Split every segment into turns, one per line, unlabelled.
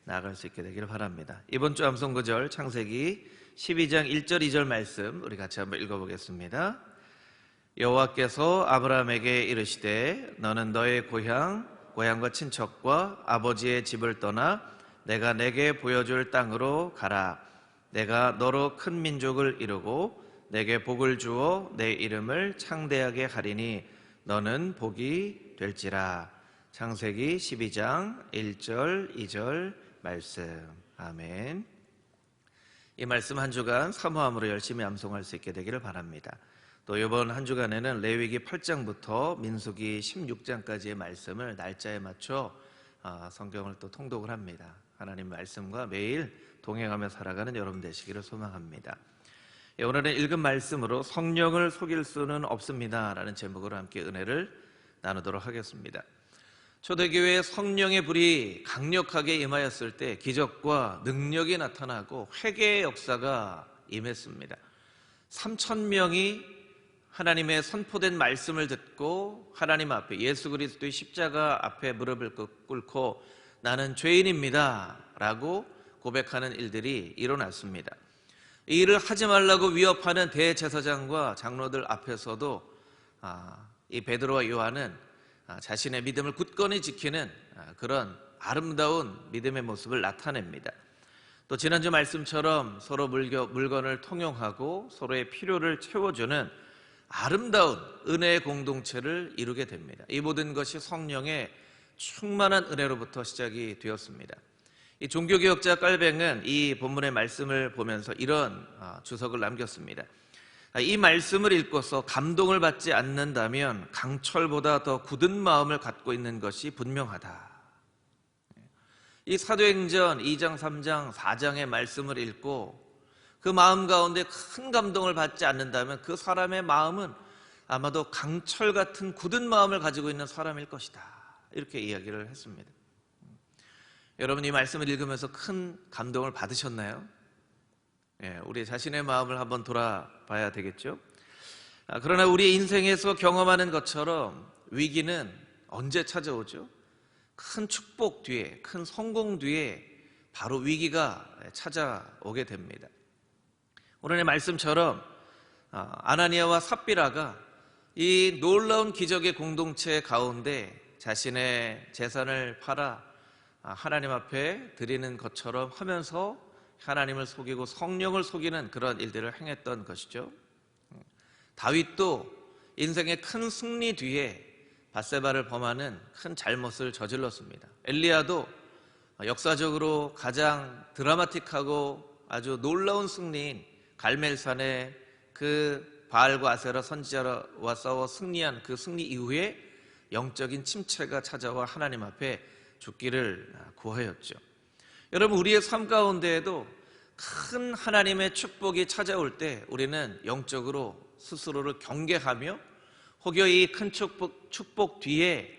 나아갈 수 있게 되기를 바랍니다. 이번 주 암송구절 창세기 12장 1절 2절 말씀 우리 같이 한번 읽어보겠습니다. 여호와께서 아브라함에게 이르시되 너는 너의 고향과 친척과 아버지의 집을 떠나 내가 내게 보여줄 땅으로 가라. 내가 너로 큰 민족을 이루고 내게 복을 주어 내 이름을 창대하게 하리니 너는 복이 될지라. 창세기 12장 1절 2절 말씀. 아멘. 이 말씀 한 주간 사모함으로 열심히 암송할 수 있게 되기를 바랍니다. 또 이번 한 주간에는 레위기 8장부터 민수기 16장까지의 말씀을 날짜에 맞춰 성경을 또 통독을 합니다. 하나님 말씀과 매일 동행하며 살아가는 여러분 되시기를 소망합니다. 오늘은 읽은 말씀으로 성령을 속일 수는 없습니다 라는 제목으로 함께 은혜를 나누도록 하겠습니다. 초대교회에 성령의 불이 강력하게 임하였을 때 기적과 능력이 나타나고 회개의 역사가 임했습니다. 3,000명이 하나님의 선포된 말씀을 듣고 하나님 앞에 예수 그리스도의 십자가 앞에 무릎을 꿇고 나는 죄인입니다 라고 고백하는 일들이 일어났습니다. 이 일을 하지 말라고 위협하는 대제사장과 장로들 앞에서도 이 베드로와 요한은 자신의 믿음을 굳건히 지키는 그런 아름다운 믿음의 모습을 나타냅니다. 또 지난주 말씀처럼 서로 물건을 통용하고 서로의 필요를 채워주는 아름다운 은혜의 공동체를 이루게 됩니다. 이 모든 것이 성령의 충만한 은혜로부터 시작이 되었습니다. 이 종교개혁자 깔뱅은 이 본문의 말씀을 보면서 이런 주석을 남겼습니다. 이 말씀을 읽고서 감동을 받지 않는다면 강철보다 더 굳은 마음을 갖고 있는 것이 분명하다. 이 사도행전 2장, 3장, 4장의 말씀을 읽고 그 마음 가운데 큰 감동을 받지 않는다면 그 사람의 마음은 아마도 강철 같은 굳은 마음을 가지고 있는 사람일 것이다. 이렇게 이야기를 했습니다. 여러분 이 말씀을 읽으면서 큰 감동을 받으셨나요? 우리 자신의 마음을 한번 돌아봐야 되겠죠. 그러나 우리 인생에서 경험하는 것처럼 위기는 언제 찾아오죠? 큰 축복 뒤에, 큰 성공 뒤에 바로 위기가 찾아오게 됩니다. 오늘의 말씀처럼 아나니아와 삽비라가 이 놀라운 기적의 공동체 가운데 자신의 재산을 팔아 하나님 앞에 드리는 것처럼 하면서 하나님을 속이고 성령을 속이는 그런 일들을 행했던 것이죠. 다윗도 인생의 큰 승리 뒤에 밧세바를 범하는 큰 잘못을 저질렀습니다. 엘리야도 역사적으로 가장 드라마틱하고 아주 놀라운 승리인 갈멜산에 그 바알과 아세라 선지자와 싸워 승리한 그 승리 이후에 영적인 침체가 찾아와 하나님 앞에 죽기를 구하였죠. 여러분 우리의 삶 가운데에도 큰 하나님의 축복이 찾아올 때 우리는 영적으로 스스로를 경계하며 혹여 이 큰 축복 뒤에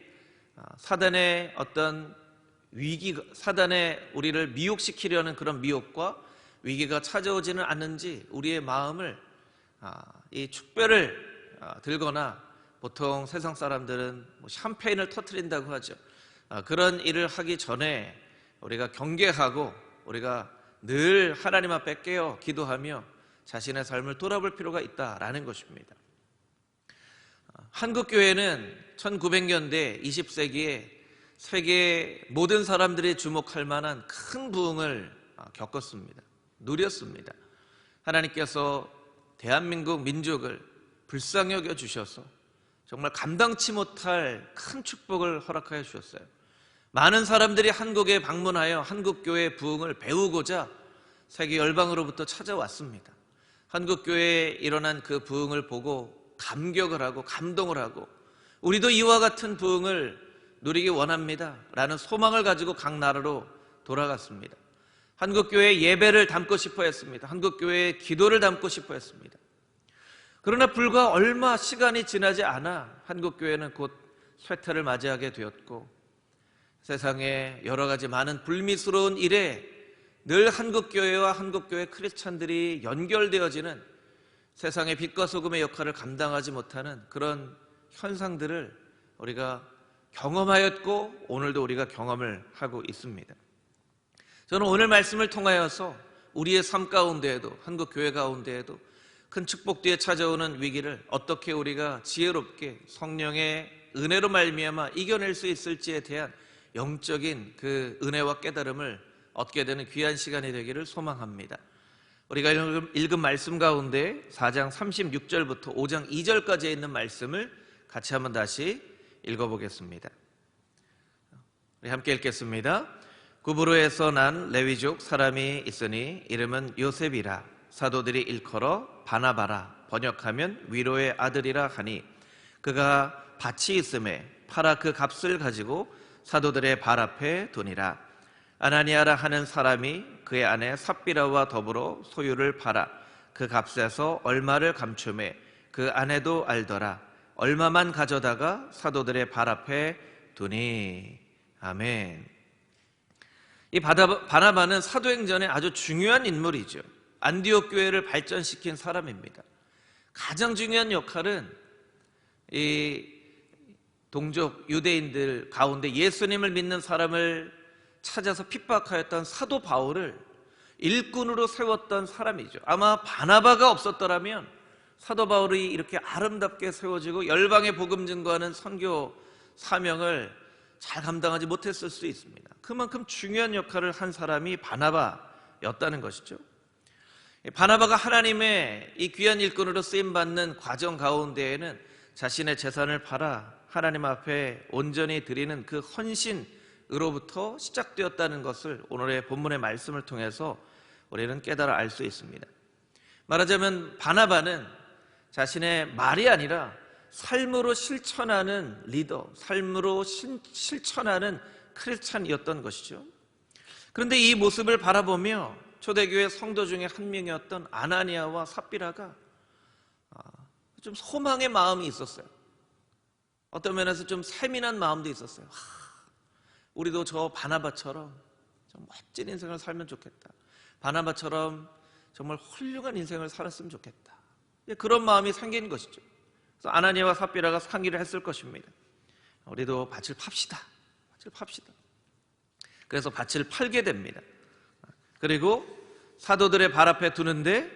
사단의 어떤 사단의 우리를 미혹시키려는 그런 미혹과 위기가 찾아오지는 않는지 우리의 마음을 이 축배를 들거나 보통 세상 사람들은 샴페인을 터뜨린다고 하죠. 그런 일을 하기 전에 우리가 경계하고 우리가 늘 하나님 앞에 깨어 기도하며 자신의 삶을 돌아볼 필요가 있다라는 것입니다. 한국교회는 1900년대 20세기에 세계 모든 사람들이 주목할 만한 큰 부흥을 겪었습니다. 누렸습니다. 하나님께서 대한민국 민족을 불쌍히 여겨 주셔서 정말 감당치 못할 큰 축복을 허락하여 주셨어요. 많은 사람들이 한국에 방문하여 한국교회의 부흥을 배우고자 세계 열방으로부터 찾아왔습니다. 한국교회에 일어난 그 부흥을 보고 감격을 하고 감동을 하고 우리도 이와 같은 부흥을 누리기 원합니다 라는 소망을 가지고 각 나라로 돌아갔습니다. 한국교회의 예배를 담고 싶어 했습니다. 한국교회의 기도를 담고 싶어 했습니다. 그러나 불과 얼마 시간이 지나지 않아 한국교회는 곧 쇠퇴를 맞이하게 되었고 세상에 여러 가지 많은 불미스러운 일에 늘 한국교회와 한국교회 크리스찬들이 연결되어지는 세상의 빛과 소금의 역할을 감당하지 못하는 그런 현상들을 우리가 경험하였고 오늘도 우리가 경험을 하고 있습니다. 저는 오늘 말씀을 통하여서 우리의 삶 가운데에도, 한국 교회 가운데에도 큰 축복 뒤에 찾아오는 위기를 어떻게 우리가 지혜롭게 성령의 은혜로 말미암아 이겨낼 수 있을지에 대한 영적인 그 은혜와 깨달음을 얻게 되는 귀한 시간이 되기를 소망합니다. 우리가 읽은 말씀 가운데 4장 36절부터 5장 2절까지에 있는 말씀을 같이 한번 다시 읽어보겠습니다. 우리 함께 읽겠습니다. 구브로에서 난 레위족 사람이 있으니 이름은 요셉이라. 사도들이 일컬어 바나바라, 번역하면 위로의 아들이라 하니, 그가 밭이 있음에 팔아 그 값을 가지고 사도들의 발 앞에 두니라. 아나니아라 하는 사람이 그의 아내 삽비라와 더불어 소유를 팔아 그 값에서 얼마를 감춤해 그 아내도 알더라. 얼마만 가져다가 사도들의 발 앞에 두니. 아멘. 이 바나바는 사도행전에 아주 중요한 인물이죠. 안디옥 교회를 발전시킨 사람입니다. 가장 중요한 역할은 이 동족 유대인들 가운데 예수님을 믿는 사람을 찾아서 핍박하였던 사도 바울을 일꾼으로 세웠던 사람이죠. 아마 바나바가 없었더라면 사도 바울이 이렇게 아름답게 세워지고 열방의 복음 증거하는 선교 사명을 잘 감당하지 못했을 수 있습니다. 그만큼 중요한 역할을 한 사람이 바나바였다는 것이죠. 바나바가 하나님의 이 귀한 일꾼으로 쓰임받는 과정 가운데에는 자신의 재산을 팔아 하나님 앞에 온전히 드리는 그 헌신으로부터 시작되었다는 것을 오늘의 본문의 말씀을 통해서 우리는 깨달아 알 수 있습니다. 말하자면 바나바는 자신의 말이 아니라 삶으로 실천하는 리더, 삶으로 실천하는 크리스찬이었던 것이죠. 그런데 이 모습을 바라보며 초대교회 성도 중에 한 명이었던 아나니아와 삽비라가 좀 소망의 마음이 있었어요. 어떤 면에서 좀 세민한 마음도 있었어요. 우리도 저 바나바처럼 좀 멋진 인생을 살면 좋겠다. 바나바처럼 정말 훌륭한 인생을 살았으면 좋겠다. 그런 마음이 생긴 것이죠. 그래서 아나니아와 삽비라가 상의를 했을 것입니다. 우리도 밭을 팝시다. 밭을 팝시다. 그래서 밭을 팔게 됩니다. 그리고 사도들의 발 앞에 두는데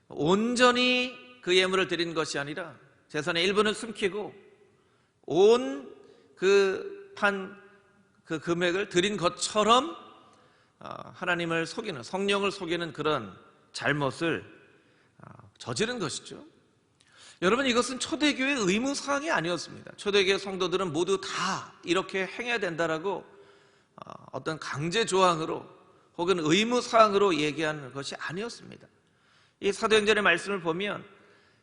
온전히 그 예물을 드린 것이 아니라 재산의 일부는 숨기고 온 그 금액을 드린 것처럼 하나님을 속이는, 성령을 속이는 그런 잘못을 저지른 것이죠. 여러분, 이것은 초대교회의 의무사항이 아니었습니다. 초대교회 성도들은 모두 다 이렇게 행해야 된다라고 어떤 강제조항으로 혹은 의무사항으로 얘기하는 것이 아니었습니다. 이 사도행전의 말씀을 보면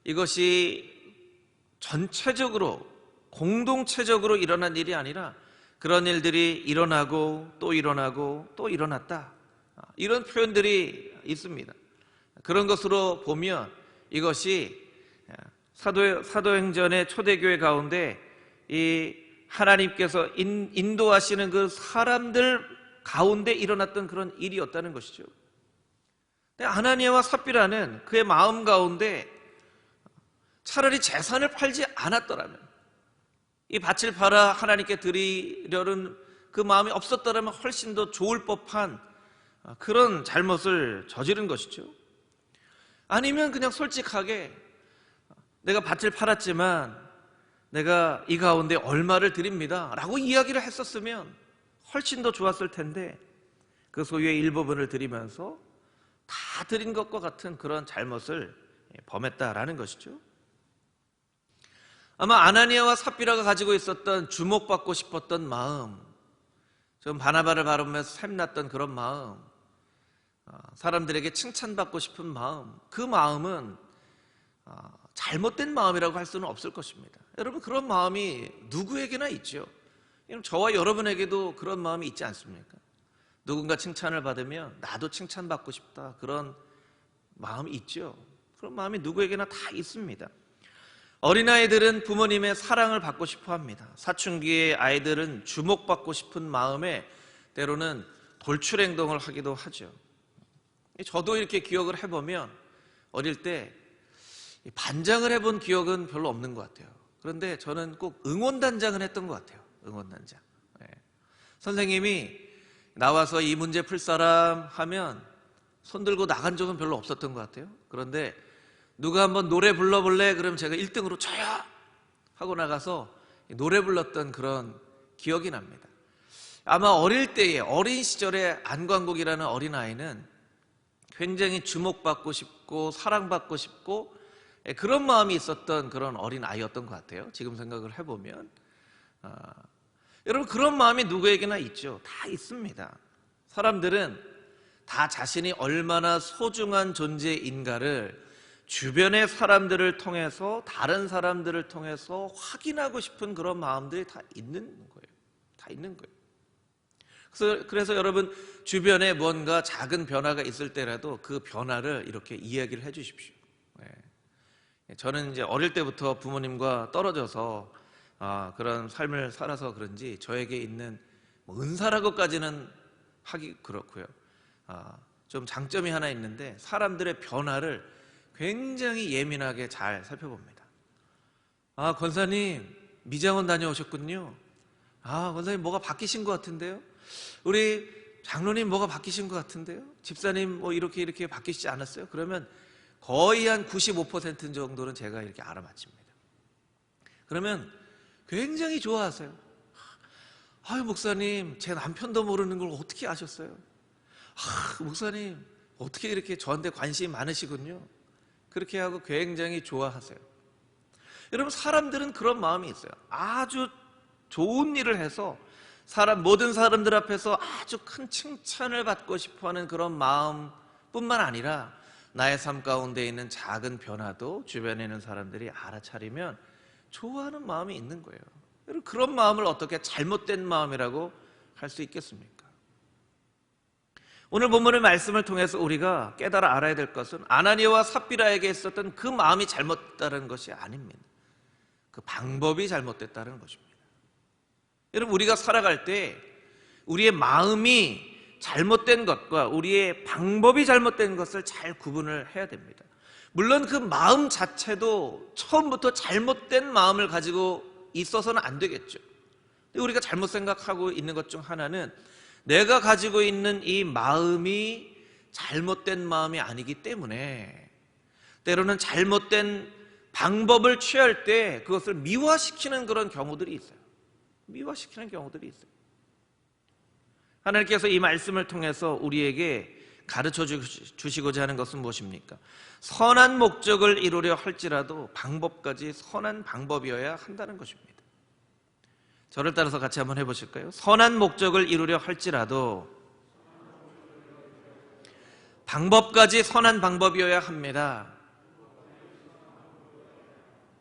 이것이 전체적으로 공동체적으로 일어난 일이 아니라 그런 일들이 일어나고 또 일어나고 또 일어났다, 이런 표현들이 있습니다. 그런 것으로 보면 이것이 사도행전의 초대교회 가운데 이 하나님께서 인도하시는 그 사람들 가운데 일어났던 그런 일이었다는 것이죠. 아나니아와 삽비라는 그의 마음 가운데 차라리 재산을 팔지 않았더라면, 이 밭을 팔아 하나님께 드리려는 그 마음이 없었더라면 훨씬 더 좋을 법한 그런 잘못을 저지른 것이죠. 아니면 그냥 솔직하게 내가 밭을 팔았지만 내가 이 가운데 얼마를 드립니다 라고 이야기를 했었으면 훨씬 더 좋았을 텐데 그 소유의 일부분을 드리면서 다 드린 것과 같은 그런 잘못을 범했다라는 것이죠. 아마 아나니아와 삽비라가 가지고 있었던 주목받고 싶었던 마음, 좀 바나바를 바라보면서 샘났던 그런 마음, 사람들에게 칭찬받고 싶은 마음, 그 마음은 잘못된 마음이라고 할 수는 없을 것입니다. 여러분, 그런 마음이 누구에게나 있죠. 저와 여러분에게도 그런 마음이 있지 않습니까? 누군가 칭찬을 받으면 나도 칭찬받고 싶다, 그런 마음이 있죠. 그런 마음이 누구에게나 다 있습니다. 어린아이들은 부모님의 사랑을 받고 싶어 합니다. 사춘기의 아이들은 주목받고 싶은 마음에 때로는 돌출 행동을 하기도 하죠. 저도 이렇게 기억을 해보면 어릴 때 반장을 해본 기억은 별로 없는 것 같아요. 그런데 저는 꼭 응원단장을 했던 것 같아요. 응원단장. 선생님이 나와서 이 문제 풀 사람 하면 손 들고 나간 적은 별로 없었던 것 같아요. 그런데 누가 한번 노래 불러볼래? 그러면 제가 1등으로 저요! 하고 나가서 노래 불렀던 그런 기억이 납니다. 아마 어릴 때에, 어린 시절에 안광국이라는 어린아이는 굉장히 주목받고 싶고 사랑받고 싶고 그런 마음이 있었던 그런 어린아이였던 것 같아요. 지금 생각을 해보면. 여러분, 그런 마음이 누구에게나 있죠. 다 있습니다. 사람들은 다 자신이 얼마나 소중한 존재인가를 주변의 사람들을 통해서, 다른 사람들을 통해서 확인하고 싶은 그런 마음들이 다 있는 거예요. 다 있는 거예요. 그래서 여러분, 주변에 뭔가 작은 변화가 있을 때라도 그 변화를 이렇게 이야기를 해 주십시오. 저는 이제 어릴 때부터 부모님과 떨어져서 그런 삶을 살아서 그런지 저에게 있는 은사라고까지는 하기 그렇고요. 좀 장점이 하나 있는데 사람들의 변화를 굉장히 예민하게 잘 살펴봅니다. 권사님 미장원 다녀오셨군요. 권사님 뭐가 바뀌신 것 같은데요? 우리 장로님 뭐가 바뀌신 것 같은데요? 집사님 뭐 이렇게 바뀌시지 않았어요? 그러면 거의 한 95% 정도는 제가 이렇게 알아맞힙니다. 그러면 굉장히 좋아하세요. 목사님 제 남편도 모르는 걸 어떻게 아셨어요? 목사님 어떻게 이렇게 저한테 관심이 많으시군요. 그렇게 하고 굉장히 좋아하세요. 여러분, 사람들은 그런 마음이 있어요. 아주 좋은 일을 해서 모든 사람들 앞에서 아주 큰 칭찬을 받고 싶어하는 그런 마음뿐만 아니라 나의 삶 가운데 있는 작은 변화도 주변에 있는 사람들이 알아차리면 좋아하는 마음이 있는 거예요. 여러분, 그런 마음을 어떻게 잘못된 마음이라고 할 수 있겠습니까? 오늘 본문의 말씀을 통해서 우리가 깨달아 알아야 될 것은 아나니아와 삽비라에게 있었던 그 마음이 잘못됐다는 것이 아닙니다. 그 방법이 잘못됐다는 것입니다. 여러분, 우리가 살아갈 때 우리의 마음이 잘못된 것과 우리의 방법이 잘못된 것을 잘 구분을 해야 됩니다. 물론 그 마음 자체도 처음부터 잘못된 마음을 가지고 있어서는 안 되겠죠. 우리가 잘못 생각하고 있는 것 중 하나는 내가 가지고 있는 이 마음이 잘못된 마음이 아니기 때문에 때로는 잘못된 방법을 취할 때 그것을 미화시키는 그런 경우들이 있어요. 미화시키는 경우들이 있어요. 하나님께서 이 말씀을 통해서 우리에게 가르쳐 주시고자 하는 것은 무엇입니까? 선한 목적을 이루려 할지라도 방법까지 선한 방법이어야 한다는 것입니다. 저를 따라서 같이 한번 해보실까요? 선한 목적을 이루려 할지라도 방법까지 선한 방법이어야 합니다.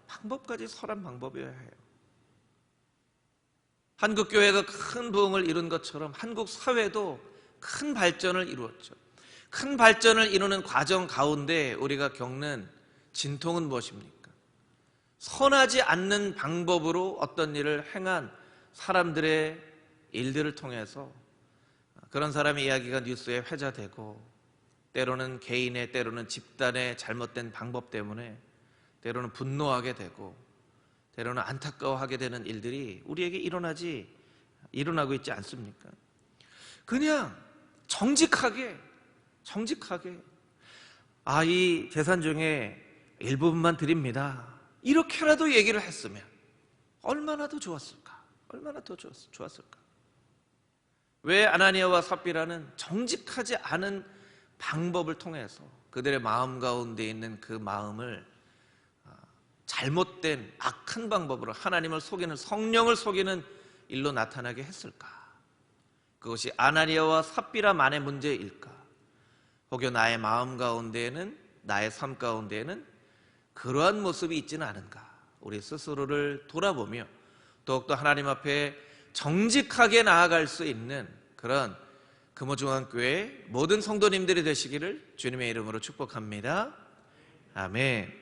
방법까지 선한 방법이어야 해요. 한국 교회가 큰 부흥을 이룬 것처럼 한국 사회도 큰 발전을 이루었죠. 큰 발전을 이루는 과정 가운데 우리가 겪는 진통은 무엇입니까? 선하지 않는 방법으로 어떤 일을 행한 사람들의 일들을 통해서 그런 사람의 이야기가 뉴스에 회자되고 때로는 개인의, 때로는 집단의 잘못된 방법 때문에 때로는 분노하게 되고 때로는 안타까워하게 되는 일들이 우리에게 일어나고 있지 않습니까? 그냥 정직하게 이 재산 중에 일부분만 드립니다, 이렇게라도 얘기를 했으면 얼마나 더 좋았을까? 얼마나 더 좋았을까? 왜 아나니아와 삽비라는 정직하지 않은 방법을 통해서 그들의 마음 가운데 있는 그 마음을 잘못된 악한 방법으로 하나님을 속이는, 성령을 속이는 일로 나타나게 했을까? 그것이 아나니아와 삽비라만의 문제일까? 혹여 나의 마음 가운데에는, 나의 삶 가운데에는 그러한 모습이 있지는 않은가? 우리 스스로를 돌아보며 더욱더 하나님 앞에 정직하게 나아갈 수 있는 그런 금호중앙교회 모든 성도님들이 되시기를 주님의 이름으로 축복합니다. 아멘.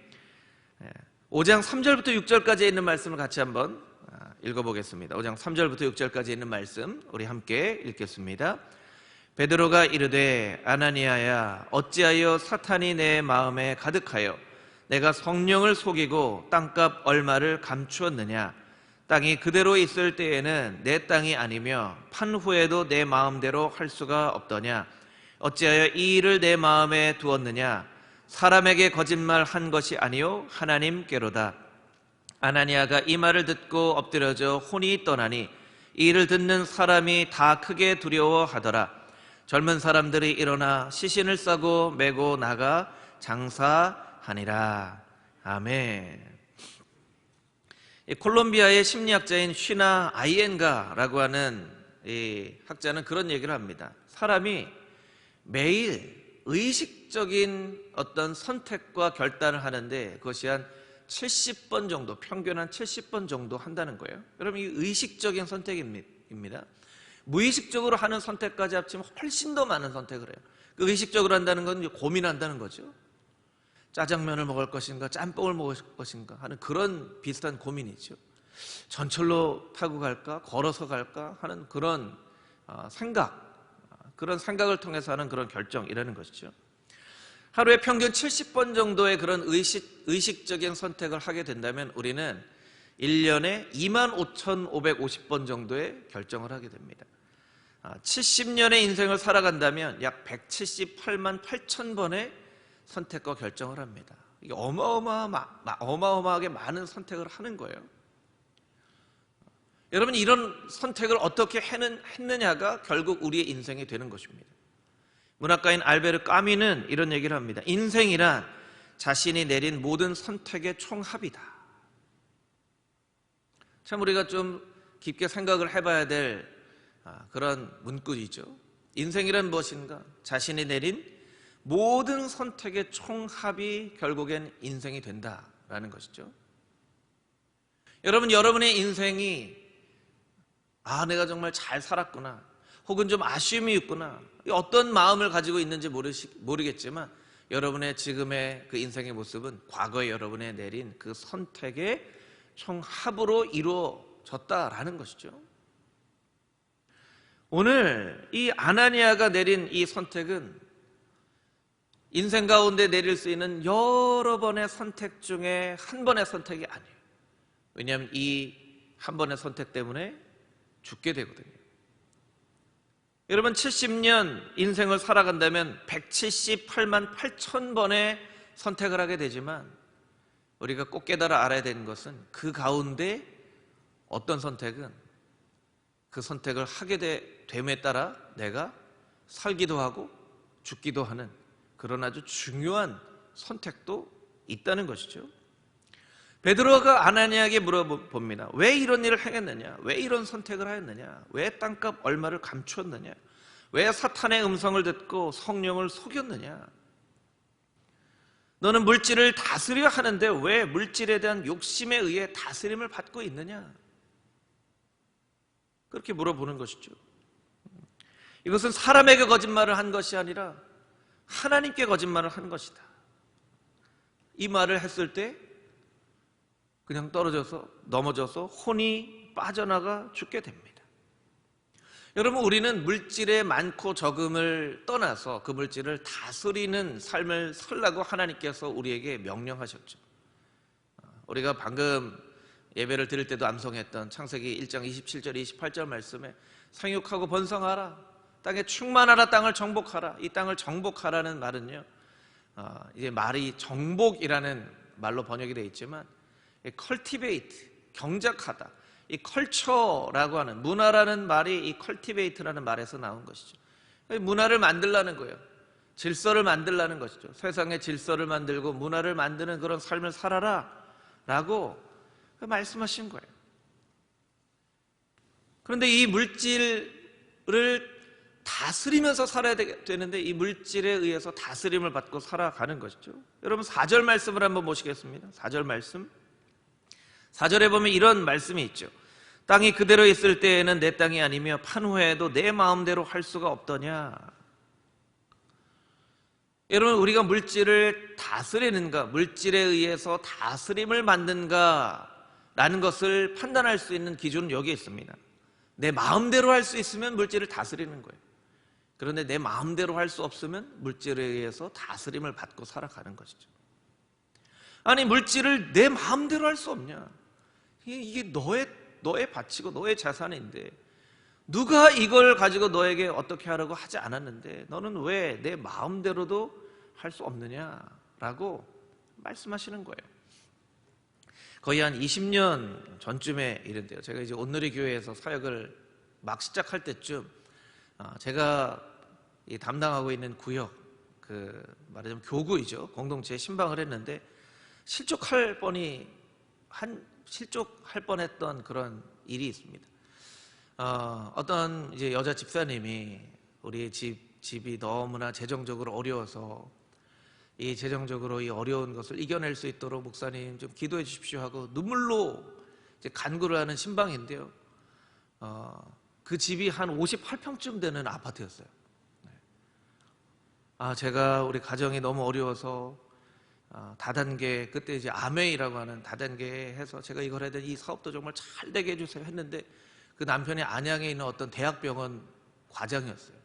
5장 3절부터 6절까지 있는 말씀을 같이 한번 읽어보겠습니다. 5장 3절부터 6절까지 있는 말씀 우리 함께 읽겠습니다. 베드로가 이르되 아나니아야, 어찌하여 사탄이 내 마음에 가득하여 내가 성령을 속이고 땅값 얼마를 감추었느냐? 땅이 그대로 있을 때에는 내 땅이 아니며 판 후에도 내 마음대로 할 수가 없더냐. 어찌하여 이 일을 내 마음에 두었느냐. 사람에게 거짓말한 것이 아니요 하나님께로다. 아나니아가 이 말을 듣고 엎드려져 혼이 떠나니 이 일을 듣는 사람이 다 크게 두려워하더라. 젊은 사람들이 일어나 시신을 싸고 메고 나가 장사하니라. 아멘. 콜롬비아의 심리학자인 쉬나 아이엔가라고 하는 이 학자는 그런 얘기를 합니다. 사람이 매일 의식적인 어떤 선택과 결단을 하는데 그것이 한 70번 정도, 평균 한 70번 정도 한다는 거예요. 여러분, 이 의식적인 선택입니다. 무의식적으로 하는 선택까지 합치면 훨씬 더 많은 선택을 해요. 그 의식적으로 한다는 건 고민한다는 거죠. 짜장면을 먹을 것인가 짬뽕을 먹을 것인가 하는 그런 비슷한 고민이죠. 전철로 타고 갈까 걸어서 갈까 하는 그런 그런 생각을 통해서 하는 그런 결정이라는 것이죠. 하루에 평균 70번 정도의 그런 의식적인 선택을 하게 된다면 우리는 1년에 25,550번 정도의 결정을 하게 됩니다. 70년의 인생을 살아간다면 약 178만 8천 번의 선택과 결정을 합니다. 이게 어마어마하게 많은 선택을 하는 거예요. 여러분, 이런 선택을 어떻게 했느냐가 결국 우리의 인생이 되는 것입니다. 문학가인 알베르 까뮈는 이런 얘기를 합니다. 인생이란 자신이 내린 모든 선택의 총합이다. 참 우리가 좀 깊게 생각을 해봐야 될 그런 문구이죠. 인생이란 무엇인가? 자신이 내린 모든 선택의 총합이 결국엔 인생이 된다라는 것이죠. 여러분, 여러분의 인생이 내가 정말 잘 살았구나, 혹은 좀 아쉬움이 있구나, 어떤 마음을 가지고 있는지 모르겠지만 여러분의 지금의 그 인생의 모습은 과거에 여러분이 내린 그 선택의 총합으로 이루어졌다라는 것이죠. 오늘 이 아나니아가 내린 이 선택은 인생 가운데 내릴 수 있는 여러 번의 선택 중에 한 번의 선택이 아니에요. 왜냐하면 이 한 번의 선택 때문에 죽게 되거든요. 여러분, 70년 인생을 살아간다면 178만 8천 번의 선택을 하게 되지만 우리가 꼭 깨달아 알아야 되는 것은 그 가운데 어떤 선택은 그 선택을 하게 됨에 따라 내가 살기도 하고 죽기도 하는 그런 아주 중요한 선택도 있다는 것이죠. 베드로가 아나니아에게 물어봅니다. 왜 이런 일을 행했느냐? 왜 이런 선택을 하였느냐? 왜 땅값 얼마를 감추었느냐? 왜 사탄의 음성을 듣고 성령을 속였느냐? 너는 물질을 다스려 하는데 왜 물질에 대한 욕심에 의해 다스림을 받고 있느냐? 그렇게 물어보는 것이죠. 이것은 사람에게 거짓말을 한 것이 아니라 하나님께 거짓말을 한 것이다. 이 말을 했을 때 그냥 넘어져서 혼이 빠져나가 죽게 됩니다. 여러분, 우리는 물질의 많고 적음을 떠나서 그 물질을 다스리는 삶을 살라고 하나님께서 우리에게 명령하셨죠. 우리가 방금 예배를 드릴 때도 암송했던 창세기 1장 27절 28절 말씀에 생육하고 번성하라, 땅에 충만하라, 땅을 정복하라. 이 땅을 정복하라는 말은요, 이제 말이 정복이라는 말로 번역이 되어 있지만 cultivate, 경작하다, 이 컬처라고 하는 문화라는 말이 이 cultivate라는 말에서 나온 것이죠. 문화를 만들라는 거예요. 질서를 만들라는 것이죠. 세상의 질서를 만들고 문화를 만드는 그런 삶을 살아라 라고 말씀하신 거예요. 그런데 이 물질을 다스리면서 살아야 되는데 이 물질에 의해서 다스림을 받고 살아가는 것이죠. 여러분, 4절 말씀을 한번 보시겠습니다. 4절 말씀. 4절에 보면 이런 말씀이 있죠. 땅이 그대로 있을 때에는 내 땅이 아니며 판 후에도 내 마음대로 할 수가 없더냐. 여러분, 우리가 물질을 다스리는가, 물질에 의해서 다스림을 받는가 라는 것을 판단할 수 있는 기준은 여기에 있습니다. 내 마음대로 할 수 있으면 물질을 다스리는 거예요. 그런데 내 마음대로 할 수 없으면 물질에 의해서 다스림을 받고 살아가는 것이죠. 아니, 물질을 내 마음대로 할 수 없냐? 이게 너의 바치고 너의 자산인데 누가 이걸 가지고 너에게 어떻게 하라고 하지 않았는데 너는 왜 내 마음대로도 할 수 없느냐라고 말씀하시는 거예요. 거의 한 20년 전쯤의 일인데요. 제가 이제 온누리 교회에서 사역을 막 시작할 때쯤 제가 담당하고 있는 구역, 말하자면 교구이죠. 공동체에 신방을 했는데 실족할 뻔했던 그런 일이 있습니다. 어떤 이제 여자 집사님이 우리 집이 너무나 재정적으로 어려워서 이 재정적으로 이 어려운 것을 이겨낼 수 있도록 목사님 좀 기도해 주십시오 하고 눈물로 이제 간구를 하는 신방인데요. 그 집이 한 58평쯤 되는 아파트였어요. 제가 우리 가정이 너무 어려워서 다단계, 그때 이제 아메이라고 하는 다단계 해서 제가 이걸 해야 되는 이 사업도 정말 잘 되게 해주세요 했는데 그 남편이 안양에 있는 어떤 대학병원 과장이었어요.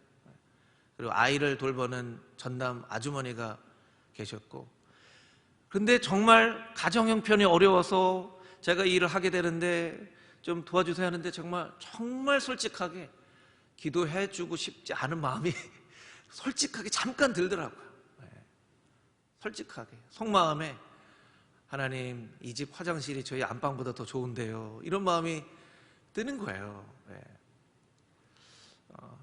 그리고 아이를 돌보는 전남 아주머니가 계셨고, 근데 정말 가정 형편이 어려워서 제가 일을 하게 되는데 좀 도와주세요 하는데 정말 솔직하게 기도해주고 싶지 않은 마음이 솔직하게 잠깐 들더라고요. 솔직하게 속마음에 하나님, 이 집 화장실이 저희 안방보다 더 좋은데요, 이런 마음이 드는 거예요.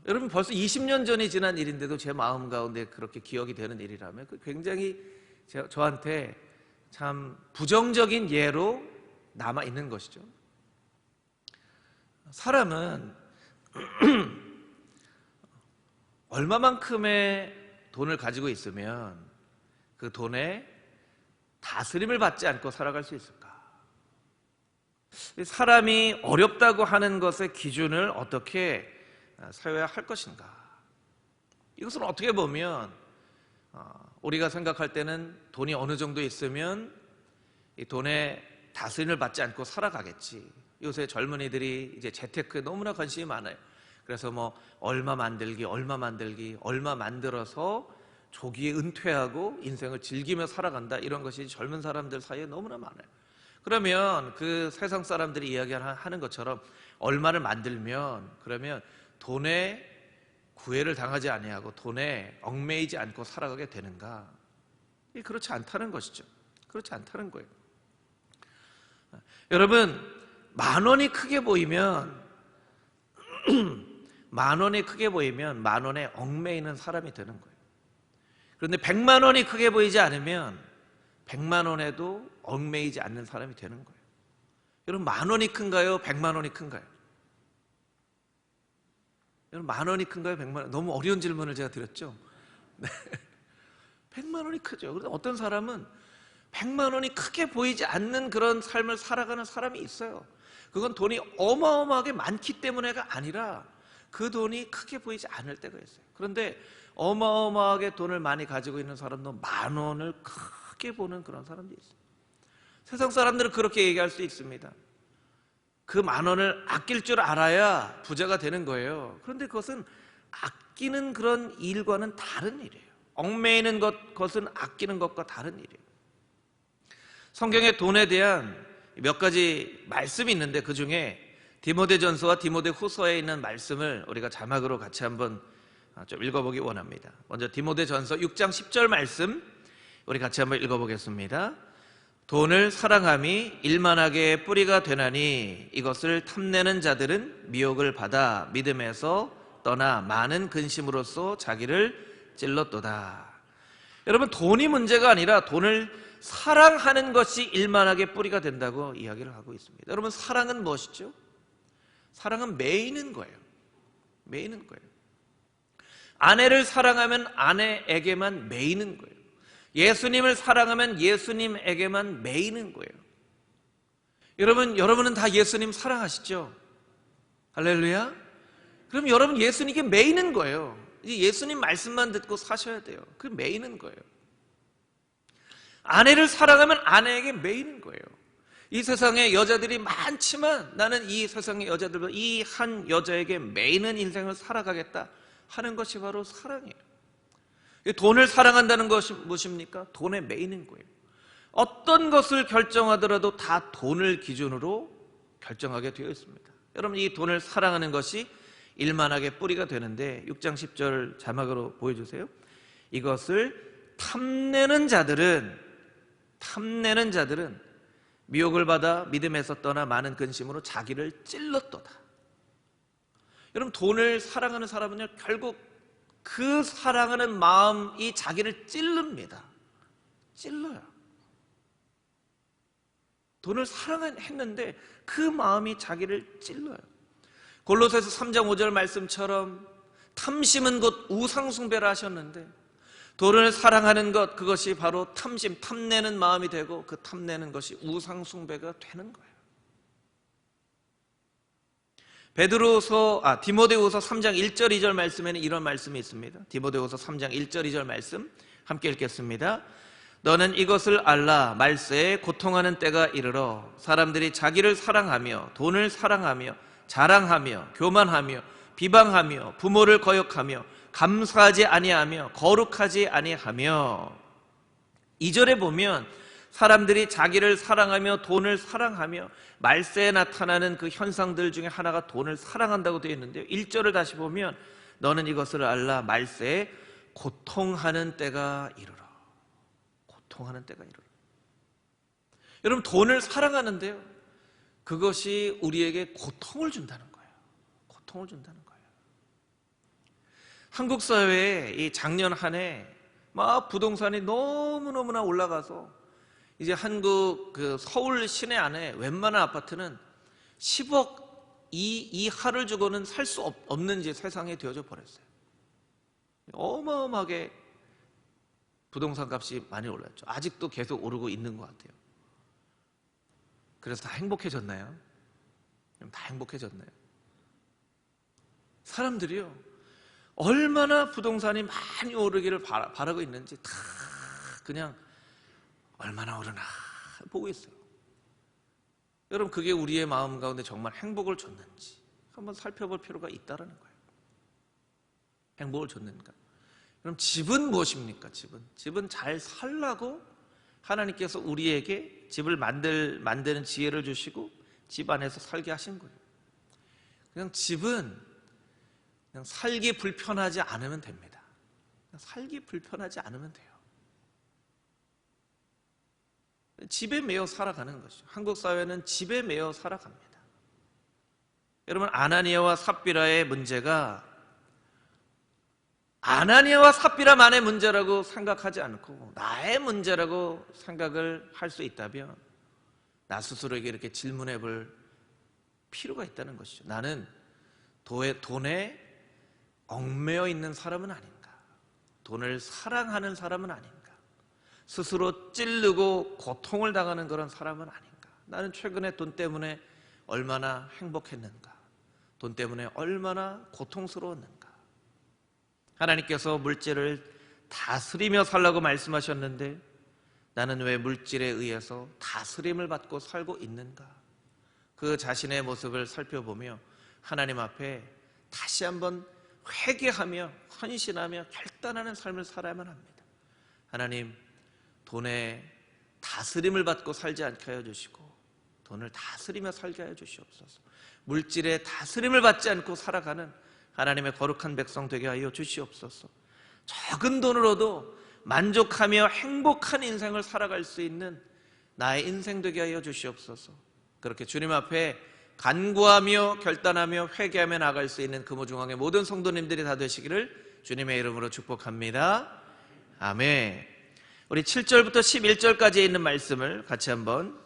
여러분, 벌써 20년 전이 지난 일인데도 제 마음 가운데 그렇게 기억이 되는 일이라면 그 굉장히 저한테 참 부정적인 예로 남아 있는 것이죠. 사람은 얼마만큼의 돈을 가지고 있으면 그 돈에 다스림을 받지 않고 살아갈 수 있을까? 사람이 어렵다고 하는 것의 기준을 어떻게 세워야 할 것인가? 이것은 어떻게 보면 우리가 생각할 때는 돈이 어느 정도 있으면 이 돈에 다스림을 받지 않고 살아가겠지. 요새 젊은이들이 이제 재테크에 너무나 관심이 많아요. 그래서 얼마 만들기, 얼마 만들어서 조기에 은퇴하고 인생을 즐기며 살아간다, 이런 것이 젊은 사람들 사이에 너무나 많아요. 그러면 그 세상 사람들이 이야기하는 것처럼 얼마를 만들면 그러면 돈에 구애를 당하지 아니하고 돈에 얽매이지 않고 살아가게 되는가? 그렇지 않다는 것이죠. 그렇지 않다는 거예요. 여러분, 10,000원이 크게 보이면 만 원에 얽매이는 사람이 되는 거예요. 그런데 100만 원이 크게 보이지 않으면 100만 원에도 얽매이지 않는 사람이 되는 거예요. 여러분, 10,000원이 큰가요? 100만 원이 큰가요? 여러분, 10,000원이 큰가요? 100만 원? 너무 어려운 질문을 제가 드렸죠? 네. 100만 원이 크죠. 그런데 어떤 사람은 100만 원이 크게 보이지 않는 그런 삶을 살아가는 사람이 있어요. 그건 돈이 어마어마하게 많기 때문에가 아니라 그 돈이 크게 보이지 않을 때가 있어요. 그런데 어마어마하게 돈을 많이 가지고 있는 사람도 10,000원을 크게 보는 그런 사람도 있어요. 세상 사람들은 그렇게 얘기할 수 있습니다. 그 10,000원을 아낄 줄 알아야 부자가 되는 거예요. 그런데 그것은 아끼는 그런 일과는 다른 일이에요. 얽매이는 것은 아끼는 것과 다른 일이에요. 성경에 돈에 대한 몇 가지 말씀이 있는데 그 중에 디모데전서와 디모데후서에 있는 말씀을 우리가 자막으로 같이 한번 좀 읽어보기 원합니다. 먼저 디모데전서 6장 10절 말씀 우리 같이 한번 읽어보겠습니다. 돈을 사랑함이 일만하게 뿌리가 되나니 이것을 탐내는 자들은 미혹을 받아 믿음에서 떠나 많은 근심으로써 자기를 찔렀도다. 여러분, 돈이 문제가 아니라 돈을 사랑하는 것이 일만하게 뿌리가 된다고 이야기를 하고 있습니다. 여러분, 사랑은 무엇이죠? 사랑은 매이는 거예요. 매이는 거예요. 아내를 사랑하면 아내에게만 매이는 거예요. 예수님을 사랑하면 예수님에게만 매이는 거예요. 여러분은 다 예수님 사랑하시죠? 할렐루야. 그럼 여러분 예수님께 매이는 거예요. 이제 예수님 말씀만 듣고 사셔야 돼요. 그 매이는 거예요. 아내를 사랑하면 아내에게 매이는 거예요. 이 세상에 여자들이 많지만 나는 이 세상의 여자들보다 이 한 여자에게 매이는 인생을 살아가겠다 하는 것이 바로 사랑이에요. 돈을 사랑한다는 것이 무엇입니까? 돈에 매이는 거예요. 어떤 것을 결정하더라도 다 돈을 기준으로 결정하게 되어 있습니다. 여러분, 이 돈을 사랑하는 것이 일만하게 뿌리가 되는데 6장 10절 자막으로 보여주세요. 이것을 탐내는 자들은 미혹을 받아 믿음에서 떠나 많은 근심으로 자기를 찔렀도다. 여러분, 돈을 사랑하는 사람은요, 결국 그 사랑하는 마음이 자기를 찔릅니다. 찔러요. 돈을 사랑했는데 그 마음이 자기를 찔러요. 골로새서 3장 5절 말씀처럼 탐심은 곧 우상숭배라 하셨는데, 돈을 사랑하는 것, 그것이 바로 탐심, 탐내는 마음이 되고 그 탐내는 것이 우상숭배가 되는 거예요. 디모데후서 3장 1절 2절 말씀에는 이런 말씀이 있습니다. 디모데후서 3장 1절 2절 말씀 함께 읽겠습니다. 너는 이것을 알라. 말세에 고통하는 때가 이르러 사람들이 자기를 사랑하며 돈을 사랑하며 자랑하며 교만하며 비방하며 부모를 거역하며 감사하지 아니하며 거룩하지 아니하며. 2절에 보면 사람들이 자기를 사랑하며 돈을 사랑하며 말세에 나타나는 그 현상들 중에 하나가 돈을 사랑한다고 되어 있는데요, 1절을 다시 보면 너는 이것을 알라. 말세에 고통하는 때가 이르러. 고통하는 때가 이르러. 여러분, 돈을 사랑하는데요, 그것이 우리에게 고통을 준다는 거예요. 고통을 준다는 거예요. 한국 사회에 이 작년 한 해 막 부동산이 너무너무나 올라가서 이제 한국 그 서울 시내 안에 웬만한 아파트는 10억 이하를 주고는 살 수 없는 세상에 되어져 버렸어요. 어마어마하게 부동산 값이 많이 올랐죠. 아직도 계속 오르고 있는 것 같아요. 그래서 다 행복해졌나요? 다 행복해졌나요? 사람들이요, 얼마나 부동산이 많이 오르기를 바라고 있는지 다 그냥 얼마나 오르나 보고 있어요. 여러분, 그게 우리의 마음 가운데 정말 행복을 줬는지 한번 살펴볼 필요가 있다는 거예요. 행복을 줬는가? 그럼 집은 무엇입니까? 집은 잘 살라고 하나님께서 우리에게 집을 만드는 지혜를 주시고 집 안에서 살게 하신 거예요. 그냥 집은 그냥 살기 불편하지 않으면 됩니다. 살기 불편하지 않으면 돼요. 집에 매여 살아가는 것이죠. 한국 사회는 집에 매여 살아갑니다. 여러분, 아나니아와 삽비라의 문제가 아나니아와 삽비라만의 문제라고 생각하지 않고 나의 문제라고 생각을 할 수 있다면 나 스스로에게 이렇게 질문해 볼 필요가 있다는 것이죠. 나는 돈에 얽매여 있는 사람은 아닌가? 돈을 사랑하는 사람은 아닌가? 스스로 찌르고 고통을 당하는 그런 사람은 아닌가? 나는 최근에 돈 때문에 얼마나 행복했는가? 돈 때문에 얼마나 고통스러웠는가? 하나님께서 물질을 다스리며 살라고 말씀하셨는데 나는 왜 물질에 의해서 다스림을 받고 살고 있는가? 그 자신의 모습을 살펴보며 하나님 앞에 다시 한번 회개하며 헌신하며 결단하는 삶을 살아야만 합니다. 하나님, 돈에 다스림을 받고 살지 않게 하여 주시고 돈을 다스리며 살게 하여 주시옵소서. 물질에 다스림을 받지 않고 살아가는 하나님의 거룩한 백성 되게 하여 주시옵소서. 적은 돈으로도 만족하며 행복한 인생을 살아갈 수 있는 나의 인생 되게 하여 주시옵소서. 그렇게 주님 앞에 간구하며 결단하며 회개하며 나갈 수 있는 금호중앙의 모든 성도님들이 다 되시기를 주님의 이름으로 축복합니다. 아멘. 우리 7절부터 11절까지에 있는 말씀을 같이 한번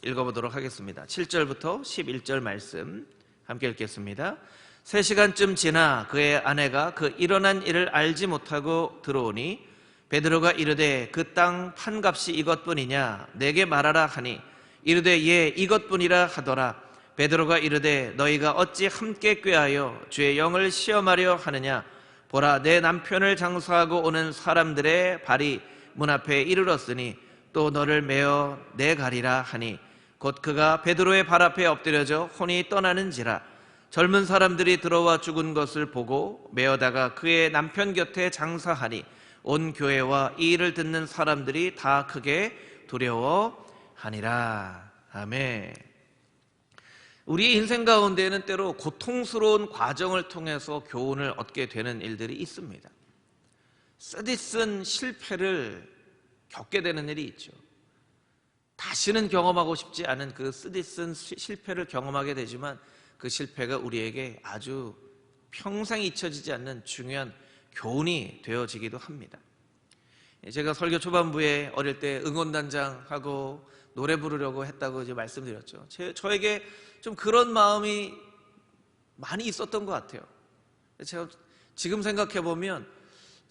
읽어보도록 하겠습니다. 7절부터 11절 말씀 함께 읽겠습니다. 3시간쯤 지나 그의 아내가 그 일어난 일을 알지 못하고 들어오니 베드로가 이르되 그 땅 판값이 이것뿐이냐? 내게 말하라 하니 이르되 예 이것뿐이라 하더라. 베드로가 이르되 너희가 어찌 함께 꾀하여 주의 영을 시험하려 하느냐? 보라, 내 남편을 장사하고 오는 사람들의 발이 문 앞에 이르렀으니 또 너를 메어 내가리라 하니 곧 그가 베드로의 발 앞에 엎드려져 혼이 떠나는지라. 젊은 사람들이 들어와 죽은 것을 보고 메어다가 그의 남편 곁에 장사하니 온 교회와 이 일을 듣는 사람들이 다 크게 두려워하니라. 아멘. 우리의 인생 가운데에는 때로 고통스러운 과정을 통해서 교훈을 얻게 되는 일들이 있습니다. 쓰디쓴 실패를 겪게 되는 일이 있죠. 다시는 경험하고 싶지 않은 그 쓰디쓴 실패를 경험하게 되지만 그 실패가 우리에게 아주 평생 잊혀지지 않는 중요한 교훈이 되어지기도 합니다. 제가 설교 초반부에 어릴 때 응원단장하고 노래 부르려고 했다고 이제 말씀드렸죠. 저에게 좀 그런 마음이 많이 있었던 것 같아요. 제가 지금 생각해 보면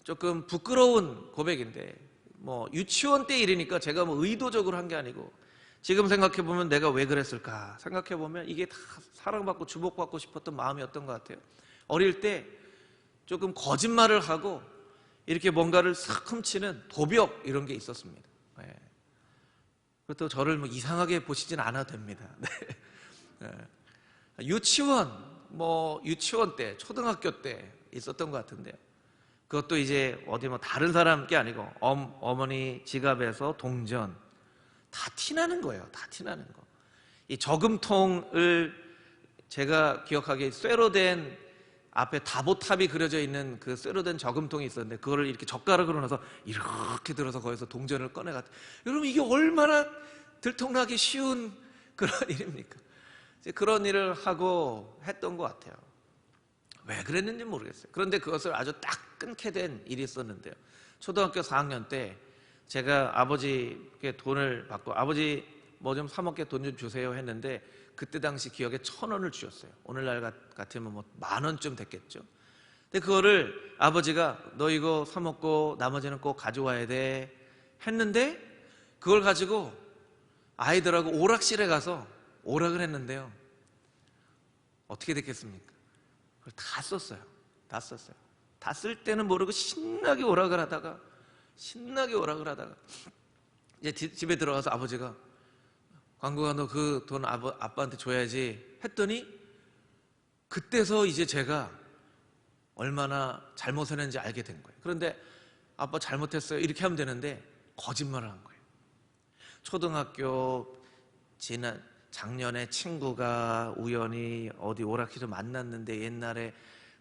조금 부끄러운 고백인데, 뭐 유치원 때 일이니까 제가 뭐 의도적으로 한 게 아니고, 지금 생각해 보면 내가 왜 그랬을까 생각해 보면 이게 다 사랑받고 주목받고 싶었던 마음이었던 것 같아요. 어릴 때 조금 거짓말을 하고 이렇게 뭔가를 싹 훔치는 도벽 이런 게 있었습니다. 네. 그것도 저를 뭐 이상하게 보시진 않아도 됩니다. 네. 네. 유치원 때, 초등학교 때 있었던 것 같은데요. 그것도 이제 어디 뭐 다른 사람 게 아니고 어머니 지갑에서 동전 다 티나는 거예요. 다 티나는 거. 이 저금통을 제가 기억하기에 쇠로 된 앞에 다보탑이 그려져 있는 그 쇠로 된 저금통이 있었는데 그거를 이렇게 젓가락으로 넣어서 이렇게 들어서 거기서 동전을 꺼내갔다. 여러분 이게 얼마나 들통나기 쉬운 그런 일입니까? 그런 일을 하고 했던 것 같아요. 왜 그랬는지 모르겠어요. 그런데 그것을 아주 딱 끊게 된 일이 있었는데요. 초등학교 4학년 때 제가 아버지께 돈을 받고 아버지 뭐 좀 사 먹게 돈 좀 주세요 했는데 그때 당시 기억에 1,000원을 주셨어요. 오늘날 같으면 뭐 10,000원쯤 됐겠죠. 근데 그거를 아버지가 너 이거 사 먹고 나머지는 꼭 가져와야 돼 했는데 그걸 가지고 아이들하고 오락실에 가서 오락을 했는데요. 어떻게 됐겠습니까? 그걸 다 썼어요. 다 썼어요. 다 쓸 때는 모르고 신나게 오락을 하다가 이제 집에 들어가서 아버지가 광구가 너 그 돈 아빠한테 줘야지 했더니 그때서 이제 제가 얼마나 잘못을 했는지 알게 된 거예요. 그런데 아빠 잘못했어요 이렇게 하면 되는데 거짓말을 한 거예요. 초등학교 작년에 친구가 우연히 어디 오락실을 만났는데 옛날에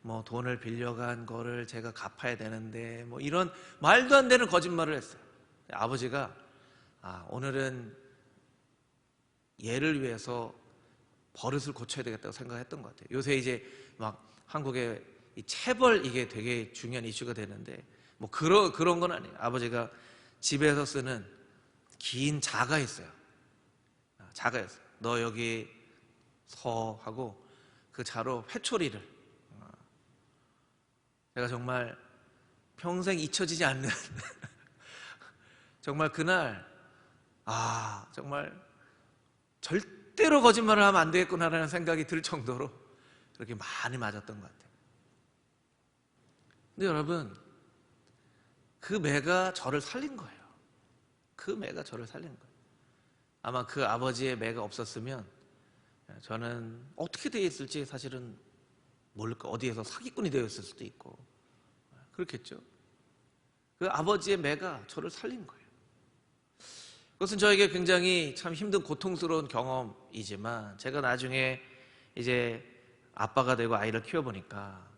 뭐 돈을 빌려간 거를 제가 갚아야 되는데 뭐 이런 말도 안 되는 거짓말을 했어요. 아버지가 오늘은 얘를 위해서 버릇을 고쳐야 되겠다고 생각했던 것 같아요. 요새 이제 막 한국에 이 체벌 이게 되게 중요한 이슈가 되는데 뭐 그런 건 아니에요. 아버지가 집에서 쓰는 긴 자가 있어요. 자가였어요. 너 여기 서 하고 그 자로 회초리를 제가 정말 평생 잊혀지지 않는 정말 그날 정말 절대로 거짓말을 하면 안 되겠구나라는 생각이 들 정도로 그렇게 많이 맞았던 것 같아요. 근데 여러분 그 매가 저를 살린 거예요. 그 매가 저를 살린 거예요. 아마 그 아버지의 매가 없었으면 저는 어떻게 되어 있을지 사실은 모를까. 어디에서 사기꾼이 되어 있을 수도 있고 그렇겠죠. 그 아버지의 매가 저를 살린 거예요. 그것은 저에게 굉장히 참 힘든 고통스러운 경험이지만 제가 나중에 이제 아빠가 되고 아이를 키워보니까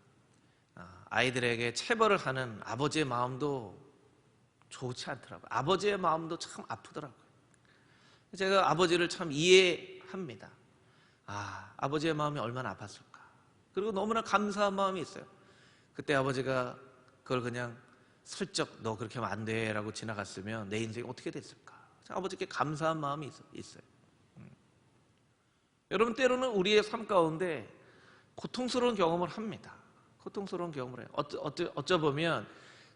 아이들에게 체벌을 하는 아버지의 마음도 좋지 않더라고요. 아버지의 마음도 참 아프더라고요. 제가 아버지를 참 이해합니다. 아버지의 마음이 얼마나 아팠을까. 그리고 너무나 감사한 마음이 있어요. 그때 아버지가 그걸 그냥 슬쩍 너 그렇게 하면 안 돼 라고 지나갔으면 내 인생이 어떻게 됐을까. 아버지께 감사한 마음이 있어요. 여러분 때로는 우리의 삶 가운데 고통스러운 경험을 합니다. 고통스러운 경험을 해요. 어쩌보면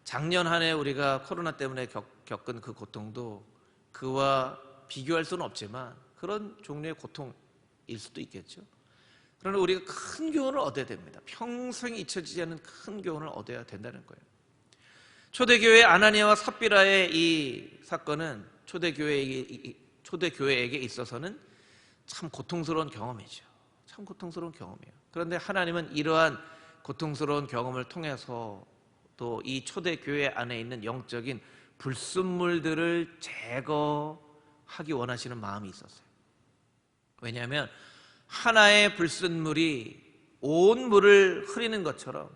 작년 한 해 우리가 코로나 때문에 겪은 그 고통도 그와 비교할 수는 없지만 그런 종류의 고통일 수도 있겠죠. 그러나 우리가 큰 교훈을 얻어야 됩니다. 평생 잊혀지지 않는 큰 교훈을 얻어야 된다는 거예요. 초대교회 아나니아와 삽비라의 이 사건은 초대교회에게 있어서는 참 고통스러운 경험이죠. 참 고통스러운 경험이에요. 그런데 하나님은 이러한 고통스러운 경험을 통해서 또 이 초대교회 안에 있는 영적인 불순물들을 제거하기 원하시는 마음이 있었어요. 왜냐하면 하나의 불순물이 온 물을 흐리는 것처럼,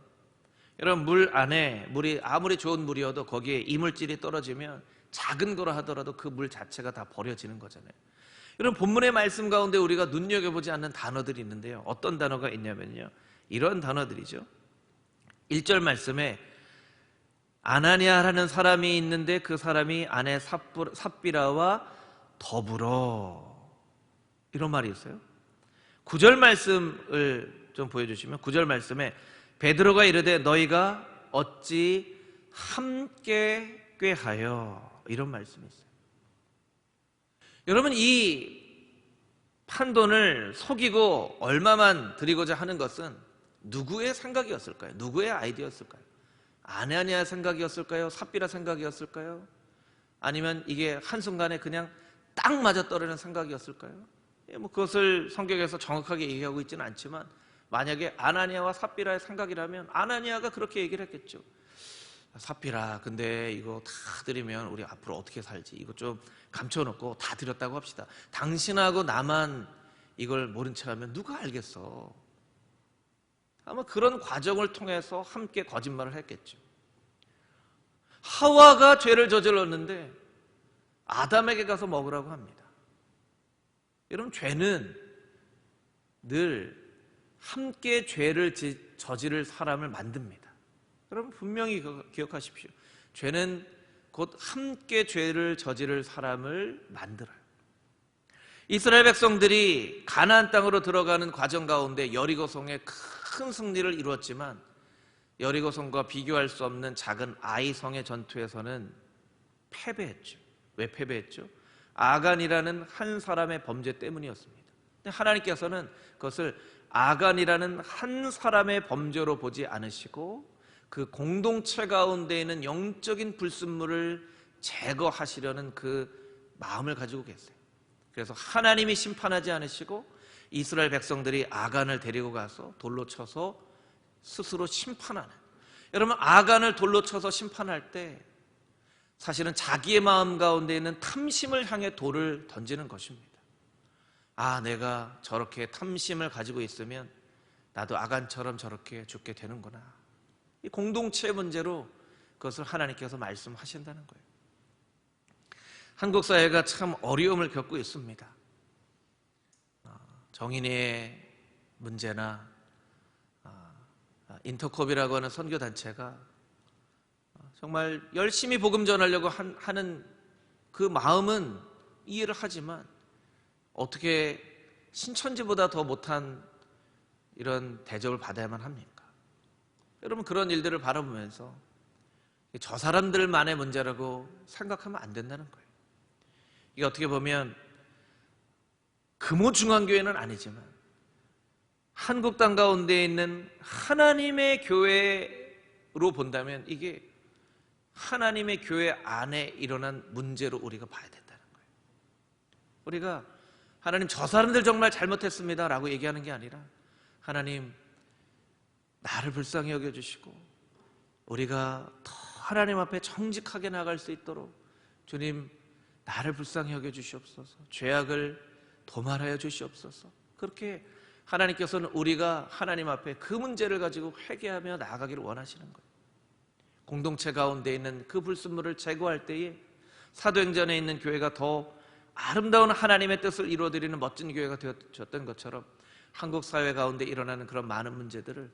여러분, 물 안에 물이 아무리 좋은 물이어도 거기에 이물질이 떨어지면 작은 거라 하더라도 그 물 자체가 다 버려지는 거잖아요. 여러분, 본문의 말씀 가운데 우리가 눈여겨보지 않는 단어들이 있는데요. 어떤 단어가 있냐면요, 이런 단어들이죠. 1절 말씀에 아나니아라는 사람이 있는데 그 사람이 아내 삽비라와 더불어, 이런 말이 있어요. 9절 말씀을 좀 보여주시면, 9절 말씀에 베드로가 이르되 너희가 어찌 함께 꾀하여, 이런 말씀이 있어요. 여러분, 이 판돈을 속이고 얼마만 드리고자 하는 것은 누구의 생각이었을까요? 누구의 아이디어였을까요? 아나니아 생각이었을까요? 삽비라 생각이었을까요? 아니면 이게 한순간에 그냥 딱 맞아떨어지는 생각이었을까요? 뭐 그것을 성경에서 정확하게 얘기하고 있지는 않지만, 만약에 아나니아와 삽비라의 생각이라면 아나니아가 그렇게 얘기를 했겠죠. 삽비라, 근데 이거 다 드리면 우리 앞으로 어떻게 살지? 이거 좀 감춰놓고 다 드렸다고 합시다. 당신하고 나만 이걸 모른 척하면 누가 알겠어? 아마 그런 과정을 통해서 함께 거짓말을 했겠죠. 하와가 죄를 저질렀는데 아담에게 가서 먹으라고 합니다. 여러분, 죄는 늘 함께 죄를 저지를 사람을 만듭니다. 여러분, 분명히 기억하십시오. 죄는 곧 함께 죄를 저지를 사람을 만들어요. 이스라엘 백성들이 가나안 땅으로 들어가는 과정 가운데 여리고성에 큰 승리를 이루었지만, 여리고성과 비교할 수 없는 작은 아이성의 전투에서는 패배했죠. 왜 패배했죠? 아간이라는 한 사람의 범죄 때문이었습니다. 하나님께서는 그것을 아간이라는 한 사람의 범죄로 보지 않으시고 그 공동체 가운데 있는 영적인 불순물을 제거하시려는 그 마음을 가지고 계세요. 그래서 하나님이 심판하지 않으시고 이스라엘 백성들이 아간을 데리고 가서 돌로 쳐서 스스로 심판하는, 여러분, 아간을 돌로 쳐서 심판할 때 사실은 자기의 마음 가운데 있는 탐심을 향해 돌을 던지는 것입니다. 아, 내가 저렇게 탐심을 가지고 있으면 나도 아간처럼 저렇게 죽게 되는구나. 이 공동체 문제로 그것을 하나님께서 말씀하신다는 거예요. 한국 사회가 참 어려움을 겪고 있습니다. 정인이의 문제나 인터콥이라고 하는 선교단체가 정말 열심히 복음 전하려고 하는 그 마음은 이해를 하지만, 어떻게 신천지보다 더 못한 이런 대접을 받아야만 합니까? 여러분, 그런 일들을 바라보면서 저 사람들만의 문제라고 생각하면 안 된다는 거예요. 이게 어떻게 보면 금호중앙교회는 아니지만 한국 땅 가운데 있는 하나님의 교회로 본다면 이게 하나님의 교회 안에 일어난 문제로 우리가 봐야 된다는 거예요. 우리가 하나님, 저 사람들 정말 잘못했습니다 라고 얘기하는 게 아니라, 하나님, 나를 불쌍히 여겨주시고 우리가 더 하나님 앞에 정직하게 나갈 수 있도록 주님, 나를 불쌍히 여겨주시옵소서, 죄악을 도말하여 주시옵소서. 그렇게 하나님께서는 우리가 하나님 앞에 그 문제를 가지고 회개하며 나아가기를 원하시는 거예요. 공동체 가운데 있는 그 불순물을 제거할 때에 사도행전에 있는 교회가 더 아름다운 하나님의 뜻을 이루어드리는 멋진 교회가 되었던 것처럼, 한국 사회 가운데 일어나는 그런 많은 문제들을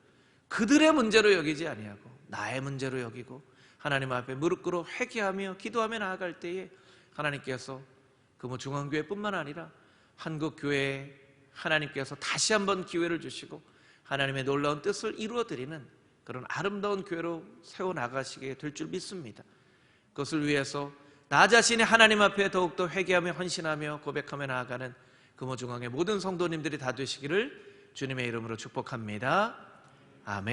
그들의 문제로 여기지 아니하고 나의 문제로 여기고 하나님 앞에 무릎 꿇어 회개하며 기도하며 나아갈 때에 하나님께서 금호중앙교회뿐만 아니라 한국 교회에 하나님께서 다시 한번 기회를 주시고 하나님의 놀라운 뜻을 이루어드리는 그런 아름다운 교회로 세워나가시게 될 줄 믿습니다. 그것을 위해서 나 자신이 하나님 앞에 더욱더 회개하며 헌신하며 고백하며 나아가는 금호중앙의 모든 성도님들이 다 되시기를 주님의 이름으로 축복합니다. 아멘.